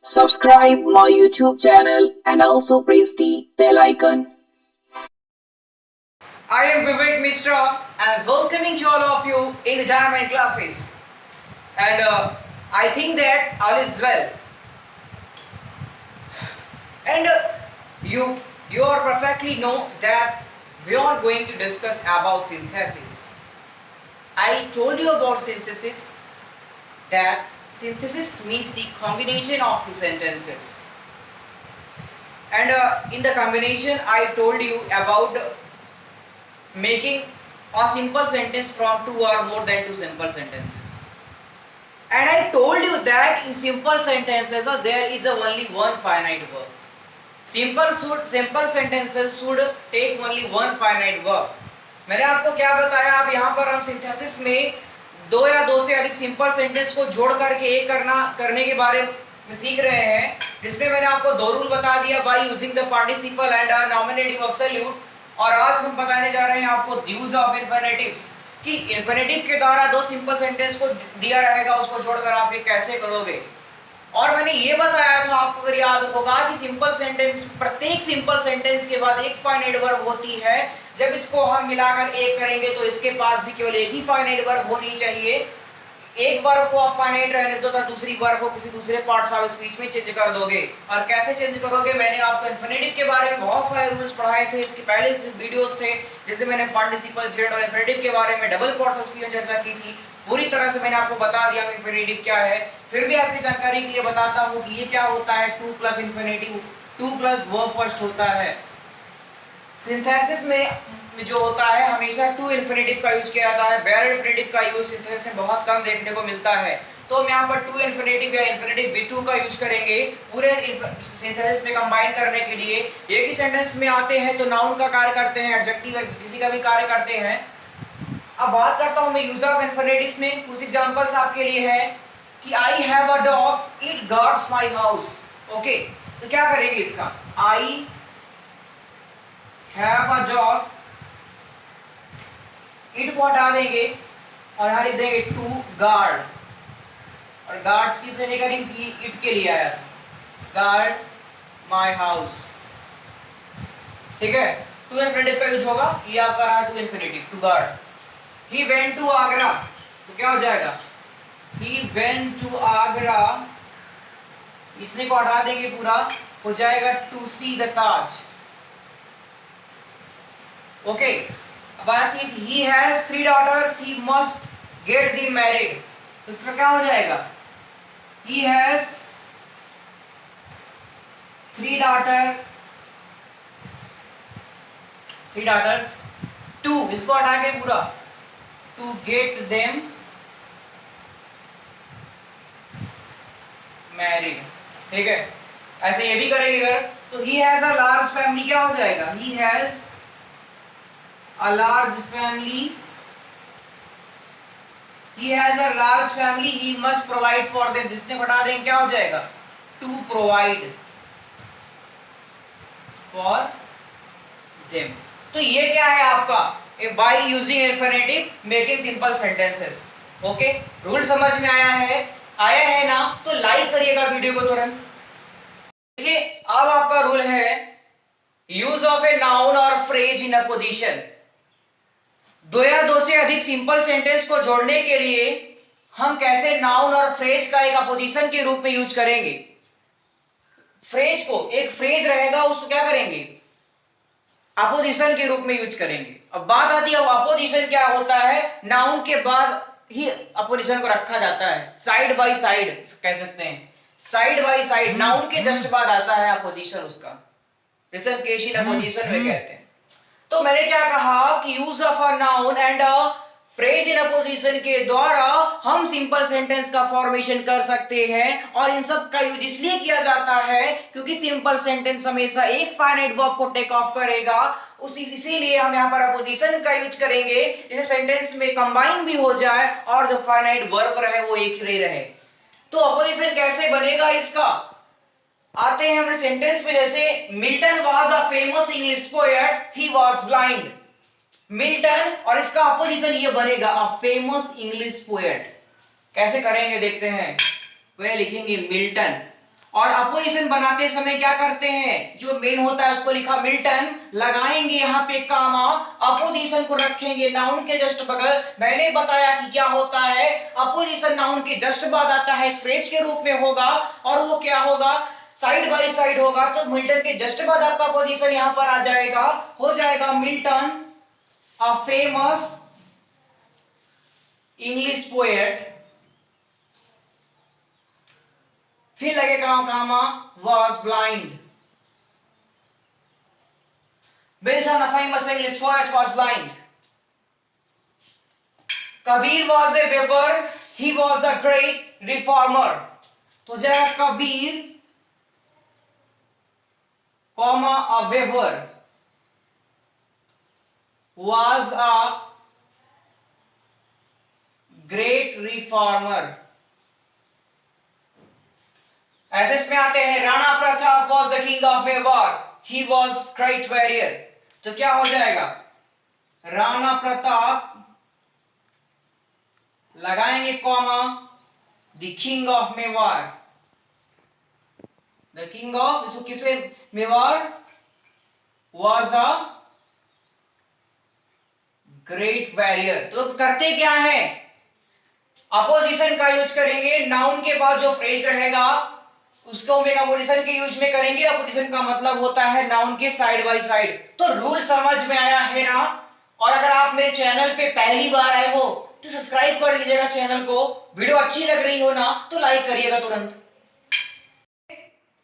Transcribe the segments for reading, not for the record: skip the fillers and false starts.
Subscribe my YouTube channel and also press the bell icon. I am Vivek Mishra and welcoming to all of you in the Diamond classes. And I think that all is well. And you are perfectly know that we are going to discuss about synthesis. I told you about synthesis, that synthesis means the combination of two sentences. And in the combination I told you about making a simple sentence from two or more than two simple sentences. And I told you that in simple sentences there is only one finite verb. Simple sentences should take only one finite verb. मैंने आपको क्या बताया, अब यहाँ पर हम synthesis में दो या दो से अधिक सिंपल सेंटेंस को जोड़ करके एक करने के बारे में सीख रहे हैं, जिसमें मैंने आपको दो रूल बता दिया, by using the participle and nominative absolute. और आज हम बताने जा रहे हैं आपको यूज ऑफ इन्फिनेटिव्स, कि इन्फिनेटिव के द्वारा दो सिंपल सेंटेंस को दिया रहेगा, उसको जोड़कर आप ये कैसे करोगे। और मैंने ये बताया था आपको, अगर याद होगा, कि सिंपल सेंटेंस, प्रत्येक सिंपल सेंटेंस के बाद एक फाइनाइट वर्ब होती है। जब इसको हम मिलाकर एक करेंगे तो इसके पास भी केवल एक ही फाइनाइट वर्ब होनी चाहिए। एक वर्ब को आप फाइनाइट रहने दो, तो दूसरी वर्ब को किसी दूसरे पार्ट्स ऑफ स्पीच में चेंज कर दोगे। और कैसे चेंज करोगे, मैंने आपको इन्फिनेटिव के बारे में बहुत सारे रूल्स पढ़ाए थे, इसके पहले वीडियोस थे, जैसे मैंने पार्टिसिपल जेड और इन्फिनेटिव के बारे में डबल पार्ट्स ऑफ स्पीच में चर्चा की थी। पूरी तरह से मैंने आपको बता दिया इन्फिनेटिव क्या है। फिर भी आपकी जानकारी के लिए बताता हूँ कि ये क्या होता है। Two plus infinitive, two plus verb first होता है। सिंथेसिस में जो होता है हमेशा टू इन्फिनेटिव का यूज किया जाता है। बेयर इन्फिनेटिव का यूज सिंथेसिस में बहुत कम देखने को मिलता है। तो हम यहाँ पर टू इन्फिनेटिव या इन्फिनेटिव बी2 का यूज करेंगे पूरे सिंथेसिस में कंबाइन करने के लिए। एक ही सेंटेंस में आते हैं तो नाउन का कार्य करते हैं, एडजेक्टिव किसी का भी कार्य करते हैं। अब बात करता हूँ मैं यूज ऑफ इन्फिनेटिव्स में। कुछ एग्जांपल्स आपके लिए है कि I have a dog, it guards my house. Okay, तो क्या करेंगे इसका, I have a dog, it को हटा देंगे और यहाँ लिख देंगे टू गार्ड। और गार्ड्स किसने लेकर इट के लिए आया था, गार्ड माय हाउस। ठीक है, टू इन्फिनेटिव का यूज होगा, ये आपका रहा to infinitive, to guard. He went to Agra, तो क्या हो जाएगा, He went to आगरा, इसने को हटा देंगे पूरा, हो जाएगा to see the Taj. Okay, अब बात है he has 3 daughters, he must get them married, तो इसका क्या हो जाएगा, he has 3 daughters, 2, इसको हटा के पूरा to get them married। ठीक है, ऐसे ये भी करेंगे अगर, तो he has a large family, क्या हो जाएगा, he has a large family, he has a large family, he must provide for them, जिसने बता देंगे क्या हो जाएगा, to provide for them। तो ये क्या है आपका, by using infinitive making simple sentences। Okay, rule समझ में आया है ना, तो लाइक करिएगा वीडियो को तुरंत। देखिए, अब आपका रूल है यूज ऑफ ए नाउन और फ्रेज इन अ पोजीशन। दो या दो से अधिक सिंपल सेंटेंस को जोड़ने के लिए हम कैसे नाउन और फ्रेज का एक अपोजिशन के रूप में यूज करेंगे। फ्रेज को, एक फ्रेज रहेगा, उसको क्या करेंगे, अपोजिशन के रूप में यूज करेंगे। अब बात आती है अपोजिशन क्या होता है, नाउन के बाद ही अपोजिशन को रखा जाता है, साइड बाय साइड कह सकते हैं, साइड बाय साइड, नाउन के जस्ट बाद आता है अपोजिशन, उसका रिसर्केशन अपोजिशन में कहते हैं। तो मैंने क्या कहा कि use of a noun and a phrase in opposition के द्वारा हम सिंपल सेंटेंस का फॉर्मेशन कर सकते हैं। और इन सब का यूज इसलिए किया जाता है क्योंकि सिंपल सेंटेंस हमेशा एक फाइनाइट वर्ब को टेक ऑफ करेगा, इसीलिए हम यहाँ पर अपोजिशन का यूज करेंगे, जिससे सेंटेंस में कंबाइन भी हो जाए और जो फाइनाइट वर्ब रहे वो एक ही रहे। तो अपोजिशन कैसे बनेगा इसका, आते हैं हमने सेंटेंस पे। जैसे Milton was a famous English poet, he was blind. Milton और इसका अपोजिशन ये बनेगा अ फेमस इंग्लिश पोएट। कैसे करेंगे देखते हैं, वे लिखेंगे मिल्टन और अपोजिशन बनाते समय क्या करते हैं, जो मेन होता है उसको लिखा मिल्टन, लगाएंगे यहाँ पे कामा, अपोजिशन को रखेंगे नाउन के जस्ट बगल। मैंने बताया कि क्या होता है, अपोजिशन नाउन के जस्ट बाद आता है, एक फ्रेज के रूप में होगा, और वो क्या होगा, साइड बाय साइड होगा। तो मिल्टन के जस्ट बाद आपका पोजीशन यहां पर आ जाएगा, हो जाएगा Milton a famous English poet, फिर लगेगा कामा was blind. Milton, a famous English poet, was blind. Kabir was a weaver, he was a great reformer. तो जाएगा Kabir comma a weaver was a great reformer. ऐसे इसमें आते हैं, Rana Pratap was the king of Mewar, he was great warrior. तो क्या हो जाएगा, राणा प्रताप लगाएंगे comma the king of Mewar, the king of, इसको किसे, Mewar was a great warrior. तो करते क्या है, अपोजिशन का यूज करेंगे, नाउन के बाद जो फ्रेज रहेगा उसको अपोजिशन के यूज में करेंगे। अपोजिशन का मतलब होता है नाउन के साइड बाय साइड। तो रूल समझ में आया है ना। और अगर आप मेरे चैनल पे पहली बार आए हो तो सब्सक्राइब कर लीजिएगा चैनल को, वीडियो अच्छी लग रही हो ना तो लाइक करिएगा तुरंत।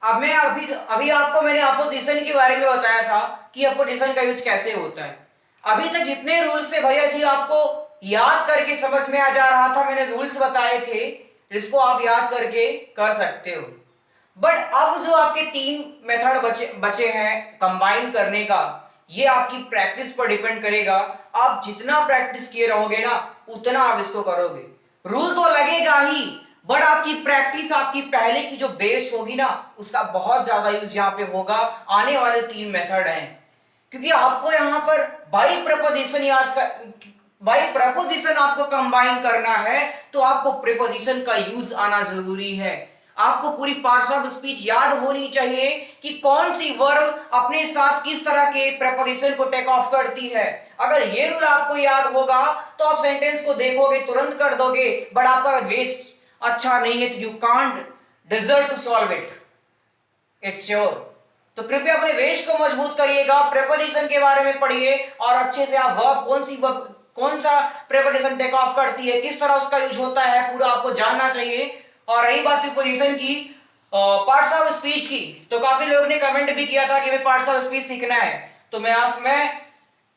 अब मैं अभी आपको मैंने अपोजिशन के बारे में बताया था कि अपोजिशन का यूज कैसे होता है। अभी तक जितने रूल्स थे भैया जी आपको याद करके समझ में आ जा रहा था, मैंने रूल्स बताए थे, इसको आप याद करके कर सकते हो। बट अब जो आपके 3 मेथड बचे हैं कंबाइन करने का, ये आपकी प्रैक्टिस पर डिपेंड करेगा। आप जितना प्रैक्टिस किए रहोगे ना उतना आप इसको करोगे। रूल तो लगेगा ही, बट आपकी प्रैक्टिस, आपकी पहले की जो बेस होगी ना उसका बहुत ज्यादा यूज यहाँ पे होगा। आने वाले 3 मेथड हैं, क्योंकि आपको यहाँ पर बाई प्रपोजिशन बाई प्रपोजिशन आपको कंबाइन करना है, तो आपको प्रीपोजिशन का यूज आना जरूरी है। आपको पूरी पार्ट्स ऑफ स्पीच याद होनी चाहिए कि कौन सी वर्ब अपने साथ किस तरह के प्रीपोजिशन को टेक ऑफ करती है। अगर ये रूल आपको याद होगा तो आप सेंटेंस को देखोगे तुरंत कर दोगे, बट आपका वेस्ट अच्छा नहीं है तो you can't deserve to solve it, it's sure. तो कृपया अपने वेश को मजबूत करिएगा, प्रीपोजिशन के बारे में पढ़िए और अच्छे से आप वर्ब कौन सा प्रीपोजिशन टेक ऑफ करती है, किस तरह उसका यूज होता है, पूरा आपको जानना चाहिए। और रही बात प्रीपोजिशन की, पार्ट्स ऑफ स्पीच की, तो काफी लोगों ने कमेंट भी किया था कि भाई पार्ट्स ऑफ स्पीच सीखना है, तो मैं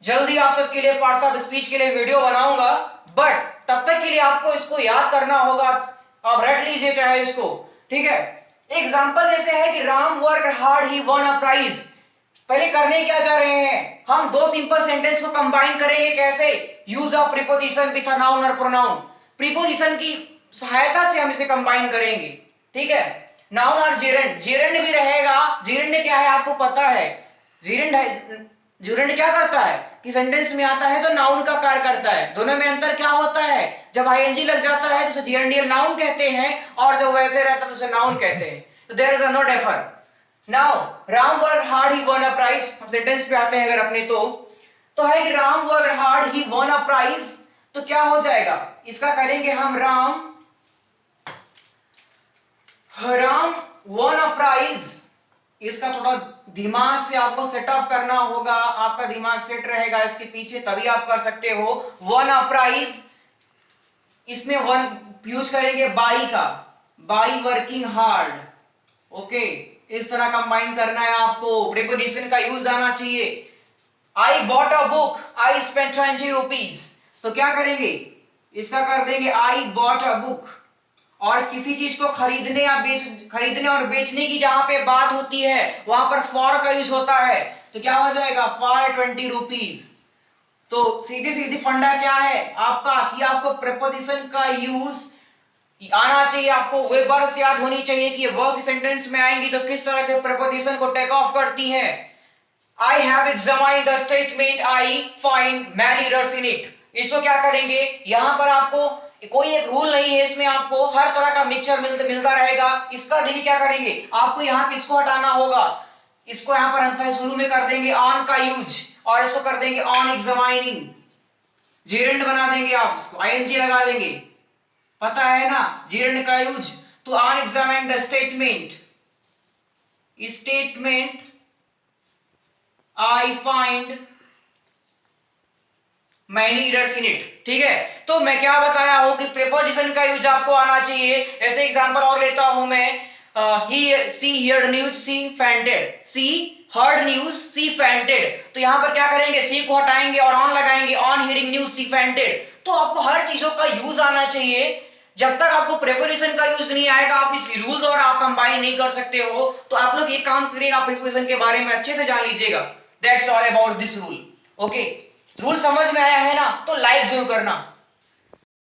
जल्दी आप सबके लिए पार्ट्स ऑफ स्पीच के लिए वीडियो बनाऊंगा। बट तब तक के लिए आपको इसको याद करना होगा, आप रट लीजिए चाहे इसको, ठीक है। एग्जाम्पल जैसे है कि Ram work hard he won a prize. पहले करने क्या जा रहे हैं, हम 2 सिंपल सेंटेंस को कंबाइन करेंगे। कैसे, use of preposition with a noun और प्रोनाउन, प्रीपोजिशन की सहायता से हम इसे कंबाइन करेंगे, ठीक है। नाउन और जेरेंड, जेरेंड भी रहेगा। जेरेंड क्या है आपको पता है, जेरेंड क्या करता है कि सेंटेंस में आता है तो नाउन का कार्य करता है। दोनों में अंतर क्या होता है, जब आईएनजी लग जाता है तो उसे जेरेंडियल नाउन कहते हैं, और जब वैसे रहता है तो उसे नाउन कहते हैं। तो there is no differ. Now Ram work hard he won a prize, हम सेंटेंस पे आते हैं अगर अपने तो है कि Ram work hard he won a prize, तो क्या हो जाएगा, इसका करेंगे हम राम वॉन अ प्राइज। इसका थोड़ा दिमाग से आपको सेट ऑफ करना होगा, आपका दिमाग सेट रहेगा इसके पीछे तभी आप कर सकते हो। वॉन अ प्राइज, इसमें वन यूज करेंगे बाई का, बाई वर्किंग हार्ड, ओके। इस तरह कंबाइन करना है आपको, प्रीपोजिशन का यूज आना चाहिए। आई bought a book, I spend 20 rupees, तो क्या करेंगे, इसका कर देंगे आई बॉट अ बुक। और किसी चीज को खरीदने और बेचने की जहां पे बात होती है वहां पर फॉर का यूज होता है, तो क्या हो जाएगा, फॉर 20 रुपीज। तो सीधी सीधी फंडा क्या है आपका कि आपको प्रीपोजिशन का यूज आना चाहिए, आपको वे वर्ड्स याद होनी चाहिए कि वर्ब सेंटेंस में आएंगी तो किस तरह के प्रीपोजिशन को टेक ऑफ करती है। I have examined the statement, I find many errors in it। इसको क्या करेंगे, यहां पर आपको कोई एक रूल नहीं है इसमें, आपको हर तरह का मिक्सचर मिलता रहेगा। इसका देखिए क्या करेंगे, आपको यहाँ पे इसको हटाना होगा, इसको यहाँ पर अंत शुरू में कर देंगे ऑन का यूज, और इसको कर देंगे ऑन एग्जामिनिंग, जेरेंड बना देंगे, आप इसको आईएनजी लगा देंगे, पता है ना जेरेंड का यूज। तो on examine the statement I find many errors in it. ठीक है, तो मैं क्या बताया हूं कि प्रीपोजिशन का यूज आपको आना चाहिए। ऐसे एग्जांपल और लेता हूं मैं, ही she heard news, she fainted, she heard news, she fainted. तो यहां पर क्या करेंगे, सी को हटाएंगे और ऑन लगाएंगे, on hearing news, she fainted. तो आपको हर चीजों का यूज आना चाहिए। जब तक आपको प्रीपोजिशन का यूज नहीं आएगा, आप इस रूल द्वारा आप कंबाइन नहीं कर सकते हो। तो आप लोग ये काम करिएगा, प्रीपोजिशन के बारे में अच्छे से जान लीजिएगा। That's all about this rule. Okay, rule समझ में आया है ना, तो लाइक जरूर करना।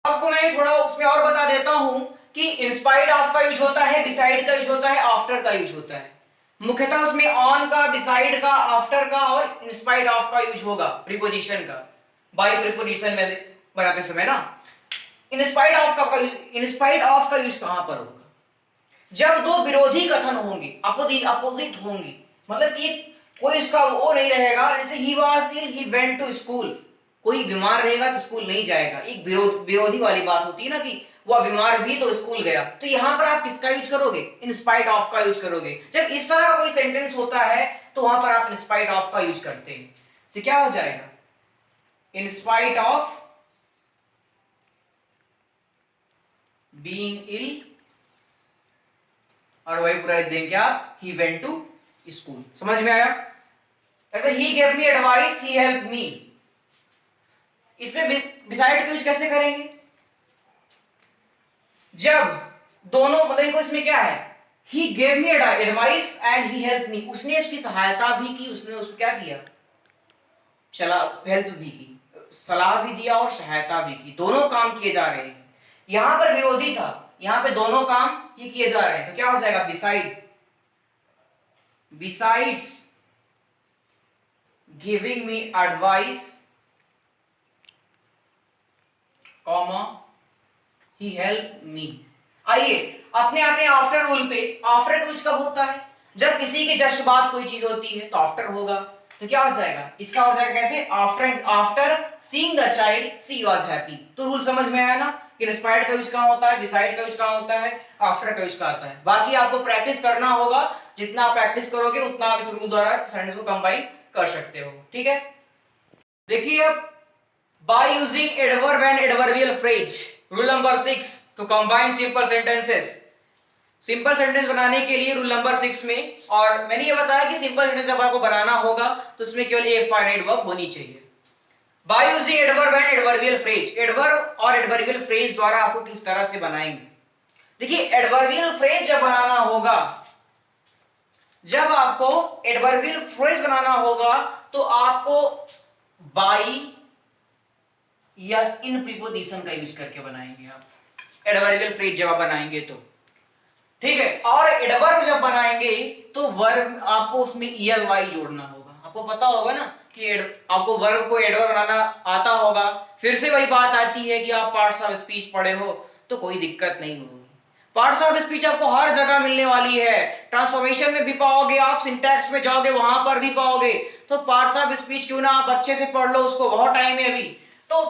आपको मैं थोड़ा उसमें और बता देता हूं कि इंस्पाइड ऑफ का यूज होता है, बिसाइड का यूज होता है, आफ्टर का यूज होता है। मुख्यतः उसमें ऑन का, बिसाइड का, आफ्टर का और इंस्पाइड ऑफ का यूज होगा प्रीपोजिशन का, बाय प्रीपोजिशन में बनाते समय ना। इंस्पाइड ऑफ का यूज, इंस्पाइड ऑफ का यूज कहां पर होगा, जब दो विरोधी कथन होंगे, अपोजिट होंगे, मतलब कि कोई इसका वो नहीं रहेगा। जैसे he was ill, he went to school, कोई बीमार रहेगा तो स्कूल नहीं जाएगा, एक विरोधी वाली बात होती है ना, कि वह बीमार भी तो स्कूल गया। तो यहां पर आप किसका यूज करोगे, इन स्पाइट ऑफ का यूज करोगे। जब इस तरह का कोई सेंटेंस होता है तो वहां पर आप इन स्पाइट ऑफ का यूज करते हैं। तो क्या हो जाएगा, इन स्पाइट ऑफ बीइंग इल, और वही पूरा देंगे क्या, ही वेंट टू स्कूल। समझ में आया। ऐसे he gave me advice, he help मी, इसमें बिसाइड का यूज कैसे करेंगे, जब दोनों, मतलब इसमें क्या है, he gave me advice and he help मी, उसने उसकी सहायता भी की, उसने उसको क्या किया, हेल्प भी की, सलाह भी दिया और सहायता भी की, दोनों काम किए जा रहे हैं। यहां पर विरोधी था, यहां पे दोनों काम ही किए जा रहे हैं। तो क्या हो जाएगा, besides giving me advice, comma he help me. आइए अपने आते हैं आफ्टर रूल पे। आफ्टर का यूज कब होता है, जब किसी के जस्ट बाद कोई चीज होती है तो आफ्टर होगा। तो क्या हो जाएगा, इसका हो जाएगा कैसे, after seeing the child she was happy. तो रूल समझ में आया ना, कि इंस्पायर्ड का यूज कहां होता है, बिसाइड का यूज कहां होता है, आफ्टर का यूज कहां होता है। बाकी आपको प्रैक्टिस करना होगा, जितना आप प्रैक्टिस करोगे उतना आप इस रूल द्वारा सेंटेंस को कंबाइन कर सकते हो। ठीक है, देखिए अब, by using adverb and adverbial phrase, rule number 6 to combine simple sentences। Simple sentence बनाने के लिए रूल नंबर 6 में, और मैंने ये बताया कि सिंपल सेंटेंस जब आपको बनाना होगा तो उसमें केवल एक फाइनाइट वर्ब होनी चाहिए। By using adverb and adverbial phrase, adverb और एडवर्बियल फ्रेज द्वारा आपको किस तरह से बनाएंगे। देखिए एडवर्बियल फ्रेज जब बनाना होगा, जब आपको एडवर्बियल फ्रेज बनाना होगा तो आपको बाई या इन प्रीपोजिशन का यूज करके बनाएंगे आप एडवर्बियल फ्रेज जब आप बनाएंगे तो। ठीक है, और एडवर्ब जब बनाएंगे तो वर्ब आपको उसमें ईल वाई जोड़ना होगा। आपको पता होगा ना कि आपको वर्ब को एडवर्ब बनाना आता होगा। फिर से वही बात आती है कि आप पार्ट्स ऑफ स्पीच पढ़े हो तो कोई दिक्कत नहीं होगी। पार्ट्स ऑफ स्पीच आपको हर जगह मिलने वाली है, ट्रांसफॉर्मेशन में भी पाओगे आप, सिंटैक्स में जाओगे वहां पर भी पाओगे। तो पार्ट्स ऑफ स्पीच क्यों ना आप अच्छे से पढ़ लो, उसको बहुत टाइम है अभी। तो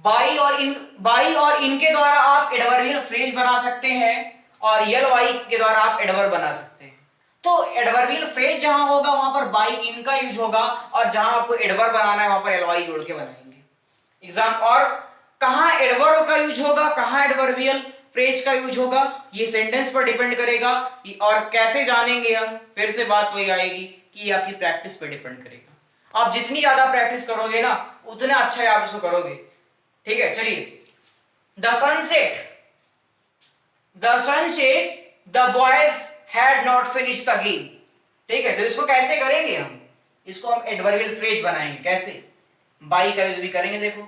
बाई और इन के द्वारा आप एडवर्बियल फ्रेज बना सकते हैं, और यल वाई के द्वारा आप एडवर्ब बना सकते हैं। तो एडवर्बियल फ्रेज जहां होगा वहां पर बाई इन का यूज होगा, और जहां आपको एडवर्ब बनाना है वहां पर एल वाई जोड़ के बनाएंगे। एग्जाम, और कहां एडवर्ब का यूज होगा, कहां एडवर्बियल फ्रेज का यूज होगा, ये सेंटेंस पर डिपेंड करेगा। और कैसे जानेंगे हम, फिर से बात वही आएगी कि ये आपकी प्रैक्टिस पर डिपेंड करेगा। आप जितनी ज्यादा प्रैक्टिस करोगे ना उतना अच्छा आप इसको करोगे। ठीक है, चलिए, the sunset the boys had not finished the game. ठीक है, तो इसको कैसे करेंगे हम, इसको हम एडवर्बियल फ्रेज बनाएंगे। कैसे, बाई का यूज भी करेंगे। देखो,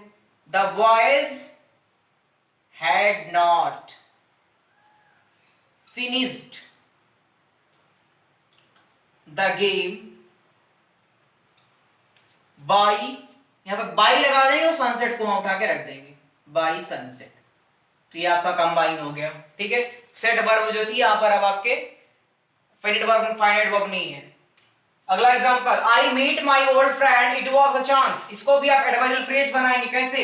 the boys had not finished the game by, यहां पर बाई लगा देंगे और सनसेट को वहां उठा के रख देंगे, बाई सनसेट। तो ये आपका कंबाइन हो गया, ठीक है। सेट वर्ब जो थी यहाँ पर अब आपके फाइनाइट वर्ब फाइनाइट वर्ब नहीं है। अगला example, I meet my old friend it was a chance. इसको भी आप एडवर्बियल फ्रेज बनाएंगे कैसे,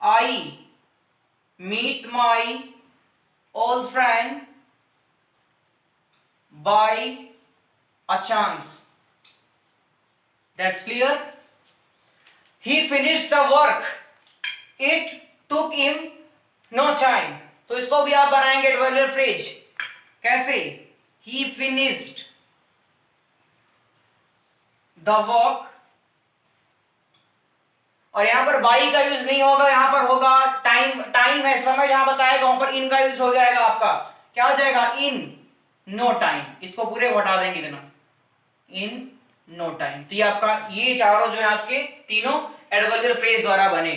I meet my old friend by a chance. That's clear. He finished the work it took him no time. तो इसको भी आप बनाएंगे एडवर्बियल फ्रेज कैसे, ही फिनिश्ड द वर्क, और यहां पर बाई का यूज नहीं होगा, यहां पर होगा टाइम। टाइम है, समय जहां बताएगा वहां पर इन का यूज हो जाएगा आपका, क्या हो जाएगा, इन नो टाइम। इसको पूरे को हटा देंगे इतना, इन नो टाइम। तो ये आपका ये चारों जो है आपके तीनों एडवर्बियल फ्रेज द्वारा बने।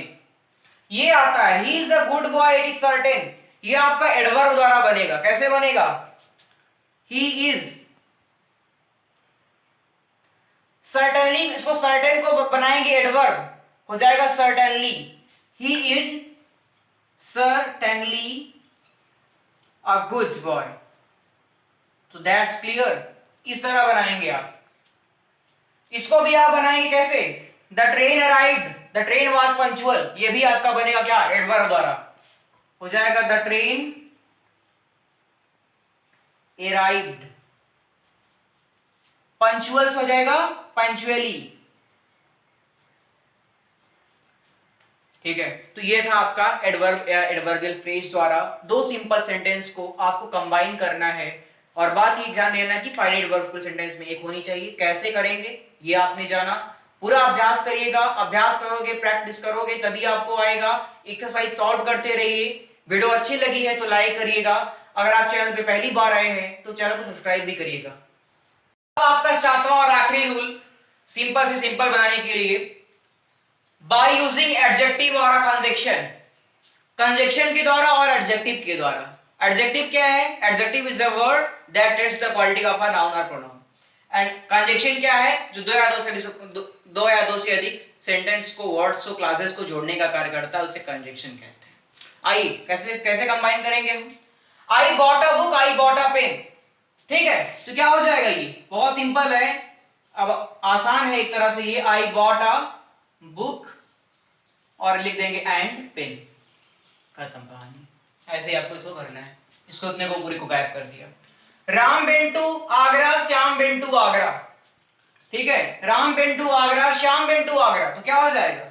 ये आता है he is a good boy it is certain. ये आपका एडवर्ब द्वारा बनेगा, कैसे बनेगा, ही इज सर्टेनली। इसको सर्टेन को बनाएंगे एडवर्ब, हो जाएगा certainly, he is certainly a good boy. तो दैट्स क्लियर। इस तरह बनाएंगे आप। इसको भी आप बनाएंगे कैसे, the train arrived, the train was punctual. ये भी आपका बनेगा क्या, एडवर्ब द्वारा, हो जाएगा द ट्रेन अराइव्ड। पंक्चुअल हो जाएगा पंक्चुअली, ठीक है। तो ये था आपका एडवर्बियल फ्रेज द्वारा दो सिंपल सेंटेंस को आपको कंबाइन करना है। और बात ये ध्यान देना कि फाइनाइट वर्ब फुल सेंटेंस में एक होनी चाहिए। कैसे करेंगे ये आपने जाना, पूरा अभ्यास करिएगा। अभ्यास करोगे, प्रैक्टिस करोगे तभी आपको आएगा। एक्सरसाइज सॉल्व करते रहिए। वीडियो अच्छी लगी है तो लाइक करिएगा। अगर आप चैनल पे पहली बार आए हैं तो चैनल को सब्सक्राइब भी करिएगा। अब आपका सातवां और आखिरी रूल सिंपल से सिंपल बनाने के लिए, बाय यूजिंग एडजेक्टिव और कंजक्शन। कंजक्शन के द्वारा और एडजेक्टिव के द्वारा। एडजेक्टिव क्या है, adjective is the word that tells the quality of a noun और प्रोनाउन। एंड कंजक्शन क्या है, जो दो या दो से अधिक सेंटेंस को, वर्ड्स को, क्लासेस को जोड़ने का कार्य करता है, उसे कंजक्शन कहते हैं। आइए कैसे कैसे कंबाइन करेंगे हम। I bought a book, I bought a pen, ठीक है। तो क्या हो जाएगा, ये बहुत सिंपल है, अब आसान है एक तरह से ये। आई बॉट अ बुक और लिख देंगे एंड पेन, खत्म कहानी। ऐसे आपको इसको करना है। इसको इतने को पूरी को गायब कर दिया। राम बेन टू आगरा, श्याम बेन टू आगरा, ठीक है। राम बेन टू आगरा, श्याम बेन टू आगरा, तो क्या हो जाएगा,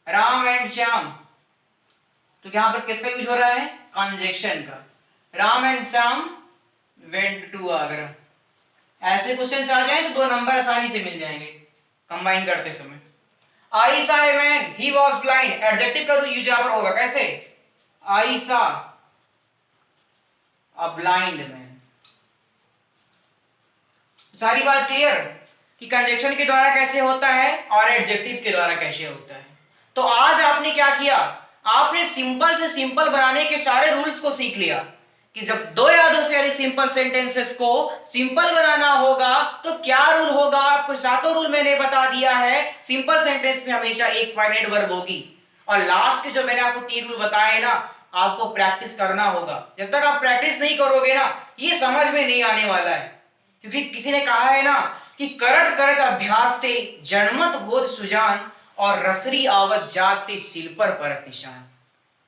राम एंड श्याम। तो यहां पर किसका यूज हो रहा है, कंजक्शन का। Ram and Shyam went to Agra. ऐसे क्वेश्चन आ जाए तो दो नंबर आसानी से मिल जाएंगे कंबाइन करते समय। आई सा a man he was blind, adjective का यूज यहां पर होगा कैसे, आई सा अ ब्लाइंड मैन। सारी बात क्लियर कि कंजक्शन के द्वारा कैसे होता है और एडजेक्टिव के द्वारा कैसे होता है। तो आज आपने क्या किया, आपने सिंपल से सिंपल बनाने के सारे रूल्स को सीख लिया कि जब दो या दो से अधिक सिंपल सेंटेंसेस को सिंपल बनाना होगा तो क्या रूल होगा। आपको सातों रूल मैंने बता दिया है। सिंपल सेंटेंस में हमेशा एक फाइनाइट वर्ब होगी, और लास्ट के जो मैंने आपको तीन रूल बताए ना, आपको प्रैक्टिस करना होगा। जब तक आप प्रैक्टिस नहीं करोगे ना, ये समझ में नहीं आने वाला है। क्योंकि किसी ने कहा है ना कि करत करत अभ्यास ते जन्मत बोध सुजान, और रसरी आवत जाते सिल पर परत निशान।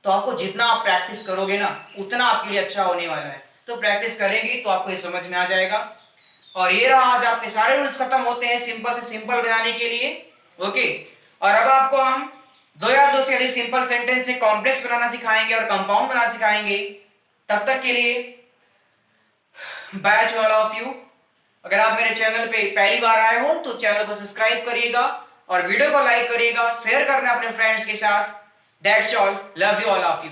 तो आपको जितना आप प्रैक्टिस करोगे ना, उतना आपके लिए अच्छा होने वाला है। तो प्रैक्टिस करेंगे तो आपको ये समझ में आ जाएगा। और ये रहा, आज आपके सारे रूल्स खत्म होते हैं सिंपल से सिंपल बनाने के लिए। ओके, और अब आपको हम दो या दो से अधिक सिंपल सेंटेंस से कॉम्प्लेक्स बनाना सिखाएंगे और कंपाउंड बनाना सिखाएंगे। तब तक के लिए by two all of you. अगर आप मेरे चैनल पे पहली बार आए हो तो चैनल को सब्सक्राइब करिएगा और वीडियो को लाइक करिएगा, शेयर करना अपने फ्रेंड्स के साथ। That's all, love you all of you.